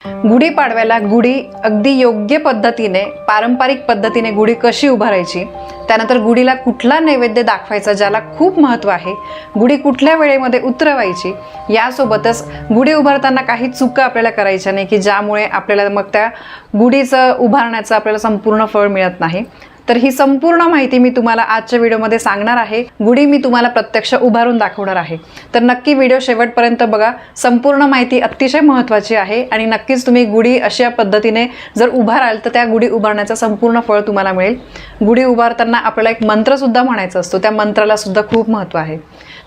गुढीपाडव्याला गुढी अगदी योग्य पद्धतीने पारंपरिक पद्धतीने गुढी कशी उभारायची, त्यानंतर गुढीला कुठला नैवेद्य दाखवायचा ज्याला खूप महत्त्व आहे, गुढी कुठल्या वेळेमध्ये उतरवायची, यासोबतच गुढी उभारताना काही चुका आपल्याला करायच्या नाही की ज्यामुळे आपल्याला मग त्या गुढीचं उभारण्याचं आपल्याला संपूर्ण फळ मिळत नाही। तर ही संपूर्ण माहिती मी तुम्हाला आजच्या व्हिडिओमध्ये सांगणार आहे। गुढी मी तुम्हाला प्रत्यक्ष उभारून दाखवणार आहे, तर नक्की व्हिडिओ शेवटपर्यंत बघा। संपूर्ण माहिती अतिशय महत्त्वाची आहे आणि नक्कीच तुम्ही गुढी अशा पद्धतीने जर उभाराल तर त्या गुढी उभारण्याचं संपूर्ण फळ तुम्हाला मिळेल। गुढी उभारताना आपल्याला एक मंत्र सुद्धा म्हणायचा असतो, त्या मंत्राला सुद्धा खूप महत्त्व आहे।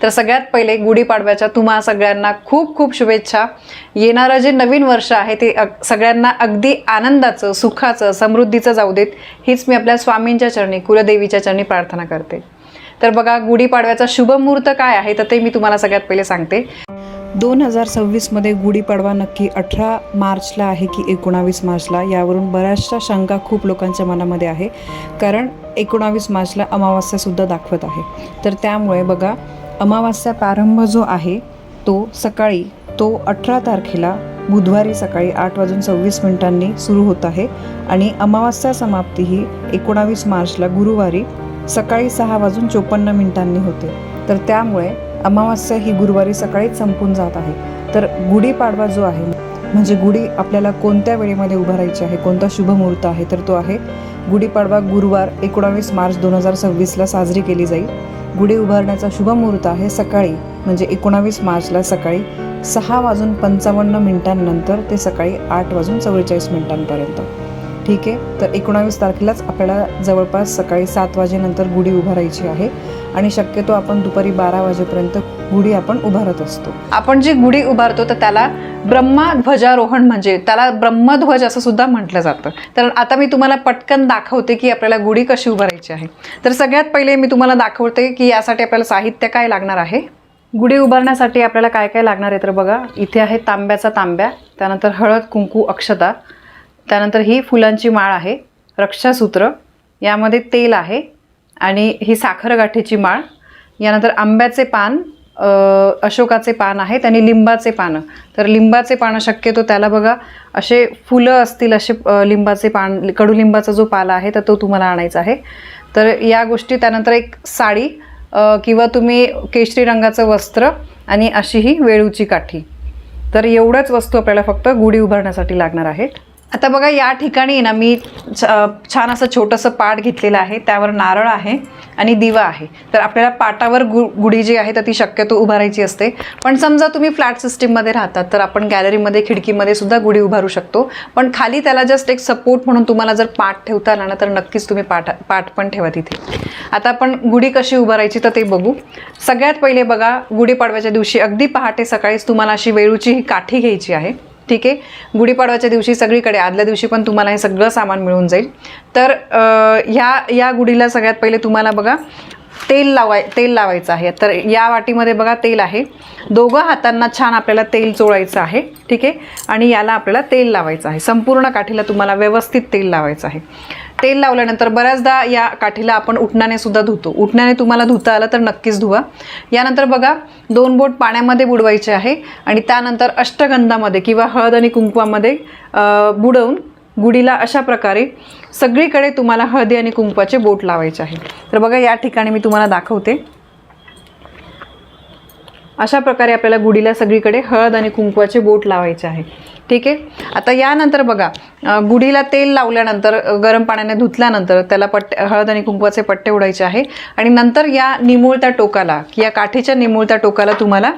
तर सगळ्यात पहिले गुढीपाडव्याच्या तुम्हा सगळ्यांना खूप खूप शुभेच्छा। येणारं जे नवीन वर्ष आहे ते सगळ्यांना अगदी आनंदाचं, सुखाचं, समृद्धीचं जाऊ देत, हीच मी आपल्या स्वामींच्या चरणी, कुलदेवीच्या चरणी प्रार्थना करते। तर बघा, गुढीपाडव्याचा शुभ मुहूर्त काय आहे तर ते मी तुम्हाला सगळ्यात पहिले सांगते। 2026 मध्ये गुढीपाडवा नक्की 18 मार्चला आहे की 19 मार्चला, यावरून बऱ्याचशा शंका खूप लोकांच्या मनामध्ये आहे, कारण 19 मार्चला अमावास्यासुद्धा दाखवत आहे। तर त्यामुळे बघा, अमावास्या प्रारंभ जो आहे तो सकाळी 18 तारखेला बुधवारी सकाळी 8:26 सुरू होत आहे आणि अमावास्या समाप्ती ही 19 मार्चला गुरुवारी सकाळी 6:54 होते। तर त्यामुळे अमावास्या ही गुरुवारी सकाळीच संपून जात आहे। तर गुढीपाडवा जो आहे म्हणजे गुढी आपल्याला कोणत्या वेळेमध्ये उभारायची आहे, कोणता शुभ मुहूर्त आहे, तर तो आहे गुढीपाडवा गुरुवार 19 मार्च 2026ला साजरी केली जाईल। गुढी उभारण्याचा शुभ मुहूर्त आहे सकाळी म्हणजे 19 मार्चला सकाळी 6:55 नंतर ते सकाळी 8:44 ठीक आहे। तर 19 तारखेलाच आपल्याला जवळपास सकाळी 7 वाजेनंतर गुढी उभारायची आहे आणि शक्यतो आपण दुपारी 12 वाजेपर्यंत गुढी आपण उभारत असतो। आपण जी गुढी उभारतो तर त्याला ब्रह्मध्वजारोहण म्हणजे त्याला ब्रह्मध्वज असं सुद्धा म्हटलं जातं। तर आता मी तुम्हाला पटकन दाखवते की आपल्याला गुढी कशी उभारायची आहे। तर सगळ्यात पहिले मी तुम्हाला दाखवते की यासाठी आपल्याला साहित्य काय लागणार आहे। गुढी उभारण्यासाठी आपल्याला काय काय लागणार आहे तर बघा, इथे आहे तांब्याचा तांब्या, त्यानंतर हळद, कुंकू, अक्षता, त्यानंतर ही फुलांची माळ आहे, रक्षासूत्र, यामध्ये तेल आहे आणि ही साखर गाठीची माळ, यानंतर आंब्याचे पान, अशोकाचे पान आहेत आणि लिंबाचे पानं। तर लिंबाचे पानं शक्यतो त्याला बघा असे फुलं असतील असे लिंबाचे पान, कडुलिंबाचा जो पाला आहे तर तो तुम्हाला आणायचा आहे। तर या गोष्टी, त्यानंतर एक साडी किंवा तुम्ही केशरी रंगाचं वस्त्र आणि अशी ही वेळूची काठी। तर एवढ्याच वस्तू आपल्याला फक्त गुढी उभारण्यासाठी लागणार आहेत। आता बघा, या ठिकाणी ना मी छान असं छोटंसं पाट घेतलेलं आहे, त्यावर नारळ आहे आणि दिवा आहे। तर आपल्याला पाटावर गुढी जी आहे तर ती शक्यतो उभारायची असते, पण समजा तुम्ही फ्लॅट सिस्टीममध्ये राहतात तर आपण गॅलरीमध्ये, खिडकीमध्ये सुद्धा गुढी उभारू शकतो, पण खाली त्याला जस्ट एक सपोर्ट म्हणून तुम्हाला जर पाट ठेवता आला ना तर नक्कीच तुम्ही पाट पण ठेवा तिथे। आता आपण गुढी कशी उभारायची तर ते बघू। सगळ्यात पहिले बघा, गुढीपाडव्याच्या दिवशी अगदी पहाटे सकाळीच तुम्हाला अशी वेळूची ही काठी घ्यायची आहे, ठीक आहे। गुढीपाडव्याच्या दिवशी सगळीकडे आदल्या दिवशी पण तुम्हाला हे सगळं सामान मिळून जाईल। तर या गुढीला सगळ्यात पहिले तुम्हाला बघा तेल लावायचं आहे। तर या वाटीमध्ये बघा तेल आहे, दोघं हातांना छान आपल्याला तेल चोळायचं आहे, ठीक आहे, आणि याला आपल्याला तेल लावायचं आहे। संपूर्ण काठीला तुम्हाला व्यवस्थित तेल लावायचं आहे। तेल लावल्यानंतर बऱ्याचदा या काठीला आपण उटण्याने सुद्धा धुतो, उटण्याने तुम्हाला धुता आलं तर नक्कीच धुवा। यानंतर बघा 2 बोट पाण्यामध्ये बुडवायचे आहे आणि त्यानंतर अष्टगंधामध्ये किंवा हळद आणि कुंकवामध्ये बुडवून गुढीला अशा प्रकारे सगळीकडे तुम्हाला हळदी आणि कुंकवाचे बोट लावायचे आहे। तर बघा, या ठिकाणी मी तुम्हाला दाखवते, अशा प्रकारे आपल्याला गुढीला सगळीकडे हळद आणि कुंकवाचे बोट लावायचे आहे, ठीक आहे। आता यानंतर बघा, गुढीला तेल लावल्यानंतर गरम पाण्याने धुतल्यानंतर त्याला हळद आणि कुंकवाचे पट्टे उडायचे आहे आणि नंतर या निमुळत्या टोकाला, या काठीच्या निमुळत्या टोकाला तुम्हाला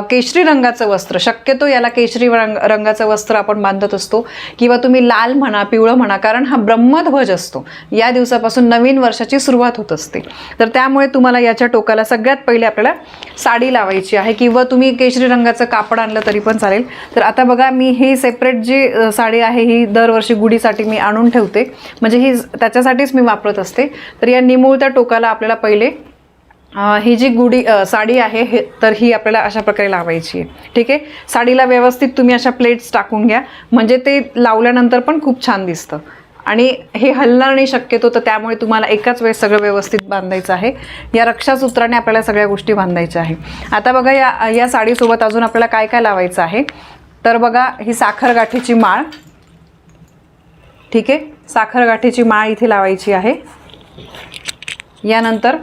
केशरी रंगाचं वस्त्र, शक्यतो याला केशरी रंगाचं वस्त्र आपण बांधत असतो किंवा तुम्ही लाल म्हणा, पिवळं म्हणा, कारण हा ब्रह्मध्वज असतो, या दिवसापासून नवीन वर्षाची सुरुवात होत असते। तर त्यामुळे तुम्हाला याच्या टोकाला सगळ्यात पहिले आपल्याला साडी लावायची आहे किंवा तुम्ही केशरी रंगाचं कापड आणलं तरी पण चालेल। तर आता बघा, मी ही सेपरेट जी साडी आहे ही दरवर्षी गुढीसाठी मी आणून ठेवते, म्हणजे ही त्याच्यासाठीच मी वापरत असते। तर या निमुळत्या टोकाला आपल्याला पहिले ही जी साडी आहे तर ही आपल्याला अशा प्रकारे लावायची आहे, ठीक आहे। साडीला व्यवस्थित तुम्ही अशा प्लेट्स टाकून घ्या, म्हणजे ते लावल्यानंतर पण खूप छान दिसतं आणि हे हलणार नाही शक्यतो, तर त्यामुळे तुम्हाला एकाच वेळेस सगळं व्यवस्थित बांधायचं आहे। या रक्षासूत्राने आपल्याला सगळ्या गोष्टी बांधायच्या आहे। आता बघा, या साडीसोबत अजून आपल्याला काय काय लावायचं आहे तर बघा ही साखरगाठीची माळ, ठीक आहे, साखरगाठीची माळ इथे लावायची आहे. यानंतर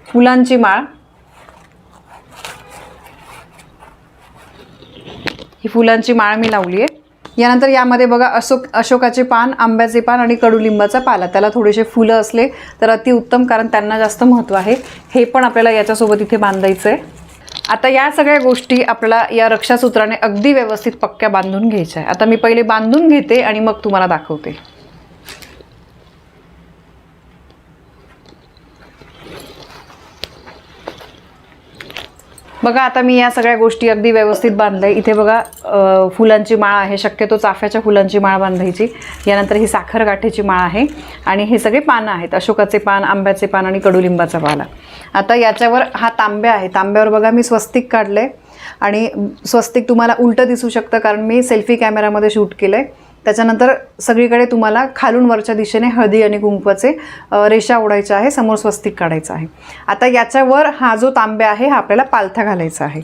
फुलांची माळ, ही फुलांची माळ मी लावली आहे. यानंतर यामध्ये बघा अशोकाचे पान, आंब्याचे पान आणि कडुलिंबाचा पाला, त्याला थोडेसे फुलं असले तर अतिउत्तम, कारण त्यांना जास्त महत्त्व आहे. हे पण आपल्याला याच्यासोबत इथे बांधायचं आहे. आता या सगळ्या गोष्टी आपल्याला या रक्षासूत्राने अगदी व्यवस्थित पक्क्या बांधून घ्यायच्या आहे. आता मी पहिले बांधून घेते आणि मग तुम्हाला दाखवते. बघा आता मी या सगळ्या गोष्टी अगदी व्यवस्थित बांधल्या. इथे बघा फुलांची माळ आहे, शक्यतो चाफ्याच्या फुलांची माळ बांधायची. यानंतर ही साखरगाठीची माळ आहे आणि हे सगळे पानं आहेत, अशोकाचे पान, आंब्याचे पान आणि कडुलिंबाचा पाला. आता याच्यावर हा तांब्या आहे, तांब्यावर बघा मी स्वस्तिक काढले आणि स्वस्तिक तुम्हाला उलटं दिसू शकतं कारण मी सेल्फी कॅमेरामध्ये शूट केलं आहे. त्याच्यानंतर सगळीकडे तुम्हाला खालून वरच्या दिशेने हळदी आणि कुंकवाचे रेषा ओढायच्या आहे, समोर स्वस्तिक काढायचं आहे. आता याच्यावर हा जो तांब्या आहे हा आपल्याला पालथा घालायचा आहे.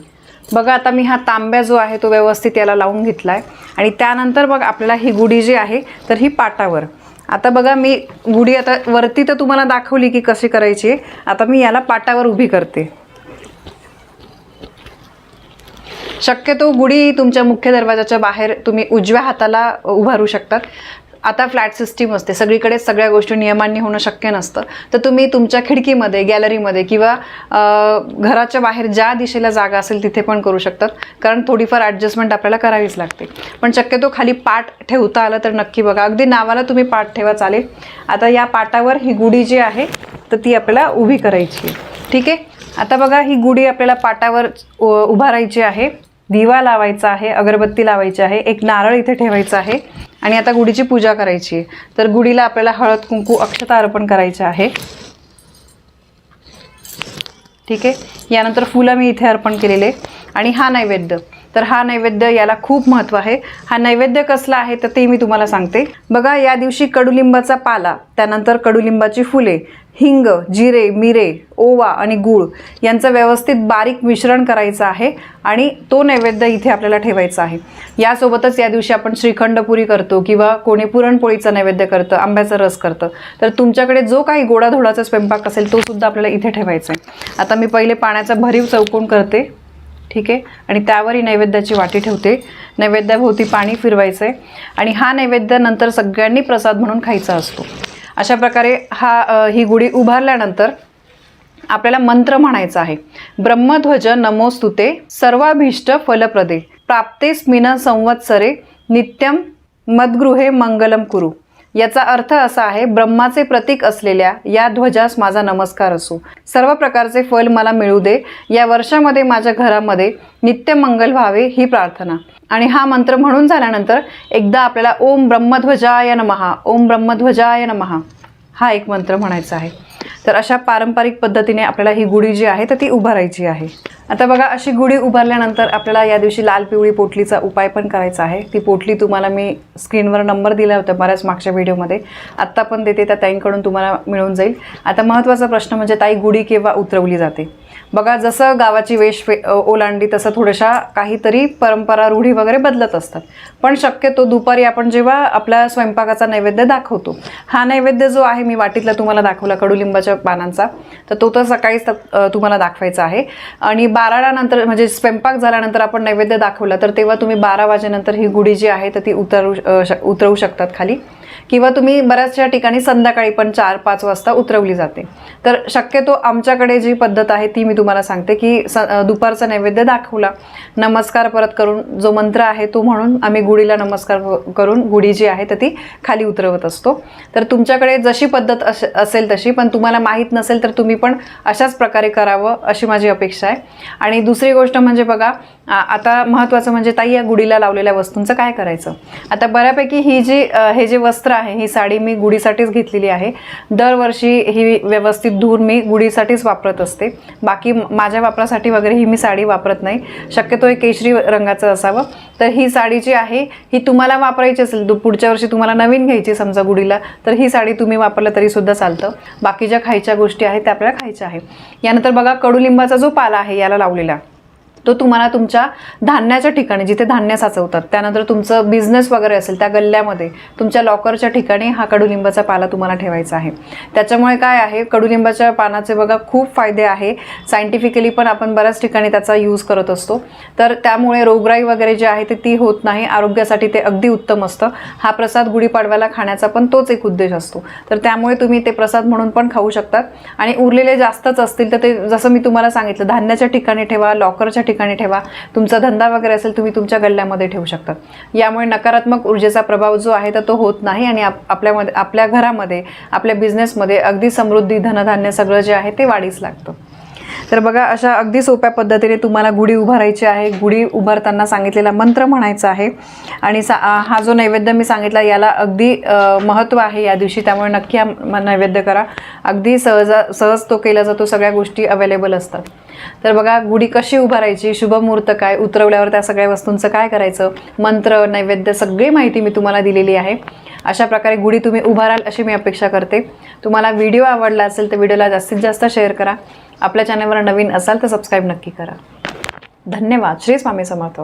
बघा आता मी हा तांब्या जो आहे तो व्यवस्थित याला लावून घेतला आहे आणि त्यानंतर बघा आपल्याला ही गुढी जी आहे तर ही पाटावर. आता बघा मी गुढी आता वरती तर तुम्हाला दाखवली की कशी करायची आहे. आता मी याला पाटावर उभी करते. शक्यतो गुढी तुमच्या मुख्य दरवाजाच्या बाहेर तुम्ही उजव्या हाताला उभारू शकतात. आता फ्लॅट सिस्टीम असते, सगळीकडे सगळ्या गोष्टी नियमांनी होणं शक्य नसतं, तर तुम्ही तुमच्या खिडकीमध्ये, गॅलरीमध्ये किंवा घराच्या बाहेर ज्या दिशेला जागा असेल तिथे पण करू शकतात, कारण थोडीफार ॲडजस्टमेंट आपल्याला करावीच लागते. पण शक्यतो खाली पाट ठेवता आलं तर नक्की बघा, अगदी नावाला तुम्ही पाट ठेवा चालेल. आता या पाटावर ही गुढी जी आहे तर ती आपल्याला उभी करायची आहे, ठीक आहे. आता बघा ही गुढी आपल्याला पाटावर उभारायची आहे, दिवा लावायचा आहे, अगरबत्ती लावायची आहे, एक नारळ इथे ठेवायचा आहे आणि आता गुढीची पूजा करायची आहे. तर गुढीला आपल्याला हळद कुंकू अक्षता अर्पण करायचे आहे, ठीक आहे. यानंतर फुलं मी इथे अर्पण केलेले आणि हा नैवेद्य, तर हा नैवेद्य याला खूप महत्त्व आहे. हा नैवेद्य कसला आहे तर ते मी तुम्हाला सांगते. बघा या दिवशी कडुलिंबाचा पाला, त्यानंतर कडुलिंबाची फुले, हिंग, जिरे, मिरे, ओवा आणि गूळ यांचं व्यवस्थित बारीक मिश्रण करायचं आहे आणि तो नैवेद्य इथे आपल्याला ठेवायचा आहे. यासोबतच या दिवशी आपण श्रीखंडपुरी करतो किंवा कोणी पुरणपोळीचा नैवेद्य करतं, आंब्याचा रस करतं, तर तुमच्याकडे जो काही गोडाधोडाचा स्वयंपाक असेल तो सुद्धा आपल्याला इथे ठेवायचा आहे. आता मी पहिले पाण्याचा भरीव चौकोन करते, ठीक आहे, आणि त्यावरही नैवेद्याची वाटी ठेवते. नैवेद्याभोवती पाणी फिरवायचं आहे आणि हा नैवेद्य नंतर सगळ्यांनी प्रसाद म्हणून खायचा असतो. अशा प्रकारे ही गुढी उभारल्यानंतर आपल्याला मंत्र म्हणायचा आहे. ब्रह्मध्वज नमोस्तुते सर्वाभीष्ट फलप्रदे प्राप्तेस्मिन संवत्सरे नित्यम मद्गृहे मंगलम कुरु. याचा अर्थ असा आहे, ब्रह्माचे प्रतीक असलेल्या या ध्वजास माझा नमस्कार असो, सर्व प्रकारचे फल मला मिळू दे, या वर्षामध्ये माझ्या घरामध्ये नित्य मंगल व्हावे ही प्रार्थना. आणि हा मंत्र म्हणून झाल्यानंतर एकदा आपल्याला ओम ब्रह्मध्वजाय नमः, ओम ब्रह्मध्वजाय नमः हा एक मंत्र म्हणायचा आहे. तर अशा पारंपरिक पद्धतीने आपल्याला ही गुढी जी आहे तर ती उभारायची आहे. आता बघा अशी गुढी उभारल्यानंतर आपल्याला या दिवशी लाल पिवळी पोटलीचा उपाय पण करायचा आहे. ती पोटली तुम्हाला मी स्क्रीनवर नंबर दिला होता बऱ्याच मागच्या व्हिडिओमध्ये, आत्ता पण देते, त्या ताईंकडून तुम्हाला मिळून जाईल. आता महत्त्वाचा प्रश्न म्हणजे ताई गुढी केव्हा उतरवली जाते. बघा जसं गावाची वेश ओलांडली तसं थोड्याशा काहीतरी परंपरा रूढी वगैरे बदलत असतात, पण शक्यतो दुपारी आपण जेव्हा आपल्या स्वयंपाकाचा नैवेद्य दाखवतो, हा नैवेद्य जो आहे मी वाटीतला तुम्हाला दाखवला कडुलिंबाच्या पानांचा, तर तो तर सकाळीच तुम्हाला दाखवायचा आहे. आणि 12ला नंतर म्हणजे स्वयंपाक झाल्यानंतर आपण नैवेद्य दाखवला तर तेव्हा तुम्ही 12 वाजेनंतर ही गुढी जी आहे तर ती उतरवू शकतात खाली, किंवा तुम्ही बऱ्याचशा ठिकाणी संध्याकाळी पण 4-5 वाजता उतरवली जाते. तर शक्यतो आमच्याकडे जी पद्धत आहे ती मी तुम्हाला सांगते की दुपारचा नैवेद्य दाखवला, नमस्कार परत करून जो मंत्र आहे तो म्हणून आम्ही गुढीला नमस्कार करून गुढी जी आहे तर ती खाली उतरवत असतो. तर तुमच्याकडे जशी पद्धत असेल तशी, पण तुम्हाला माहीत नसेल तर तुम्ही पण अशाच प्रकारे करावं अशी माझी अपेक्षा आहे. आणि दुसरी गोष्ट म्हणजे बघा, आता महत्त्वाचं म्हणजे ताई या गुढीला लावलेल्या वस्तूंचं काय करायचं. आता बऱ्यापैकी हे जे वस्त्र आहे, ही साडी मी गुढीसाठीच घेतलेली आहे. दरवर्षी ही व्यवस्थित धुवून मी गुढीसाठीच वापरत असते, बाकी माझ्या वापरासाठी वगैरे ही मी साडी वापरत नाही. शक्यतो हे केशरी रंगाचं असावं. तर ही साडी जी आहे ही तुम्हाला वापरायची असेल, पुढच्या वर्षी तुम्हाला नवीन घ्यायची समजा गुढीला, तर ही साडी तुम्ही वापरलं तरी सुद्धा चालतं. बाकी ज्या खायच्या गोष्टी आहेत त्या आपल्याला खायच्या आहे. यानंतर बघा कडुलिंबाचा जो पाला आहे याला लावलेला, तो तुम्हाला तुमच्या धान्याच्या ठिकाणी, जिथे धान्य साचवतात, त्यानंतर तुमचं बिझनेस वगैरे असेल त्या गल्ल्यामध्ये, तुमच्या लॉकरच्या ठिकाणी हा कडुलिंबाचा पाला तुम्हाला ठेवायचा आहे. त्याच्यामुळे काय आहे, कडुलिंबाच्या पानाचे बघा खूप फायदे आहे. सायंटिफिकली पण आपण बऱ्याच ठिकाणी त्याचा यूज करत असतो. तर त्यामुळे रोगराई वगैरे जी आहे ती होत नाही. आरोग्यासाठी ते अगदी उत्तम असतं. हा प्रसाद गुढीपाडव्याला खाण्याचा पण तोच एक उद्देश असतो. तर त्यामुळे तुम्ही ते प्रसाद म्हणून पण खाऊ शकतात. आणि उरलेले जास्तच असतील तर ते जसं मी तुम्हाला सांगितलं, धान्याच्या ठिकाणी ठेवा, लॉकरच्या ठिकाणी ठेवा. तुमचा धंदा वगैरे असेल तुम्ही तुमच्या गल्ल्यामध्ये ठेवू शकता. यामुळे नकारात्मक ऊर्जेचा प्रभाव जो आहे तर तो होत नाही आणि आपल्या घरामध्ये, आपल्या बिझनेसमध्ये अगदी समृद्धी, धनधान्य सगळं जे आहे ते वाढीस लागतं. तर बघा, अशा अगदी सोप्या पद्धतीने तुम्हाला गुढी उभारायची आहे. गुढी उभारताना सांगितलेला मंत्र म्हणायचा आहे. आणि हा जो नैवेद्य मी सांगितला याला अगदी महत्त्व आहे या दिवशी, त्यामुळे नक्की हा नैवेद्य करा. अगदी सहज तो केला जातो, सगळ्या गोष्टी अवेलेबल असतात. तर बघा, गुढी कशी उभारायची, शुभ मुहूर्त काय, उतरवल्यावर त्या सगळ्या वस्तूंचं काय करायचं, मंत्र, नैवेद्य, सगळी माहिती मी तुम्हाला दिलेली आहे. अशा प्रकारे गुढी तुम्ही उभाराल अशी मी अपेक्षा करते. तुम्हाला व्हिडिओ आवडला असेल तर व्हिडिओला जास्तीत जास्त शेअर करा. आपल्या चॅनलवर नवीन असाल तर सबस्क्राईब नक्की करा. धन्यवाद. श्री स्वामी समर्थ.